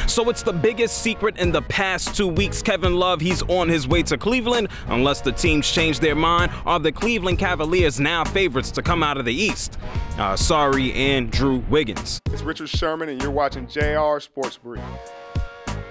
So it's the biggest secret in the past 2 weeks. Kevin Love, he's on his way to Cleveland. Unless the teams change their mind, are the Cleveland Cavaliers now favorites to come out of the East? Sorry, Andrew Wiggins. It's Richard Sherman, and you're watching JRSportBrief.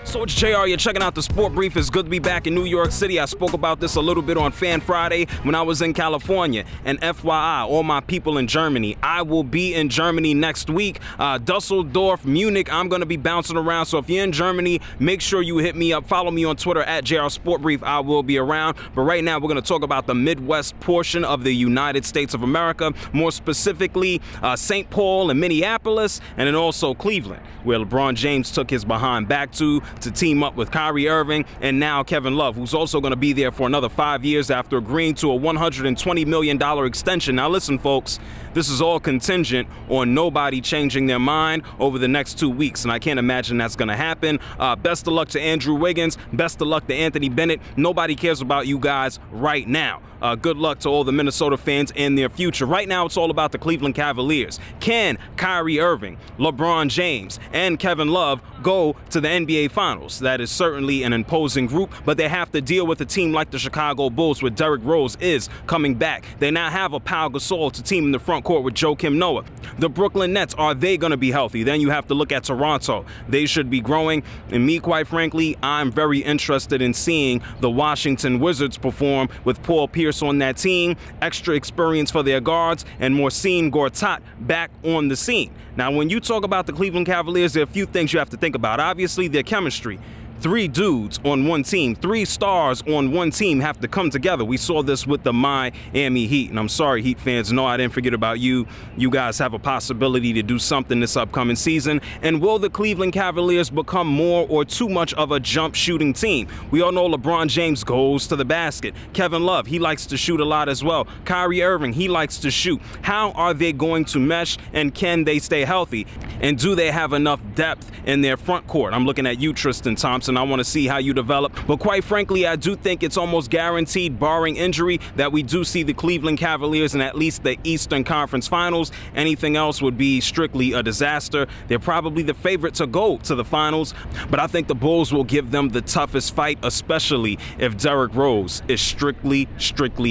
So it's JR, you're checking out the Sport Brief. It's good to be back in New York City. I spoke about this a little bit on Fan Friday when I was in California. And FYI, all my people in Germany, I will be in Germany next week. Dusseldorf, Munich, I'm going to be bouncing around. So if you're in Germany, make sure you hit me up. Follow me on Twitter at JRSportBrief. I will be around. But right now, we're going to talk about the Midwest portion of the United States of America. More specifically, St. Paul and Minneapolis, and then also Cleveland, where LeBron James took his behind back to team up with Kyrie Irving and now Kevin Love, who's also going to be there for another 5 years after agreeing to a $120 million extension. Now listen, folks, this is all contingent on nobody changing their mind over the next 2 weeks, and I can't imagine that's going to happen. Best of luck to Andrew Wiggins. Best of luck to Anthony Bennett. Nobody cares about you guys right now. Good luck to all the Minnesota fans and their future. Right now, it's all about the Cleveland Cavaliers. Can Kyrie Irving, LeBron James, and Kevin Love go to the NBA Finals? That is certainly an imposing group, but they have to deal with a team like the Chicago Bulls, where Derrick Rose is coming back. They now have a Pau Gasol to team in the front court with Joakim Noah. The Brooklyn Nets, are they going to be healthy? Then you have to look at Toronto. They should be growing. And me, quite frankly, I'm very interested in seeing the Washington Wizards perform with Paul Pierce on that team, extra experience for their guards, and Marcin Gortat back on the scene. Now, when you talk about the Cleveland Cavaliers, there are a few things you have to think about. Obviously, their chemistry. 3 dudes on one team, 3 stars on one team have to come together. We saw this with the Miami Heat, and I'm sorry, Heat fans, no, I didn't forget about you. You guys have a possibility to do something this upcoming season. And will the Cleveland Cavaliers become more or too much of a jump shooting team? We all know LeBron James goes to the basket. Kevin Love, he likes to shoot a lot as well. Kyrie Irving, he likes to shoot. How are they going to mesh, and can they stay healthy? And do they have enough depth in their front court? I'm looking at you, Tristan Thompson. I want to see how you develop. But quite frankly, I do think it's almost guaranteed, barring injury, that we do see the Cleveland Cavaliers in at least the Eastern Conference Finals. Anything else would be strictly a disaster. They're probably the favorite to go to the finals, but I think the Bulls will give them the toughest fight, especially if Derrick Rose is strictly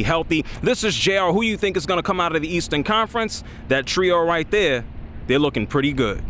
healthy. This is JR. Who you think is going to come out of the Eastern Conference? That trio right there, they're looking pretty good.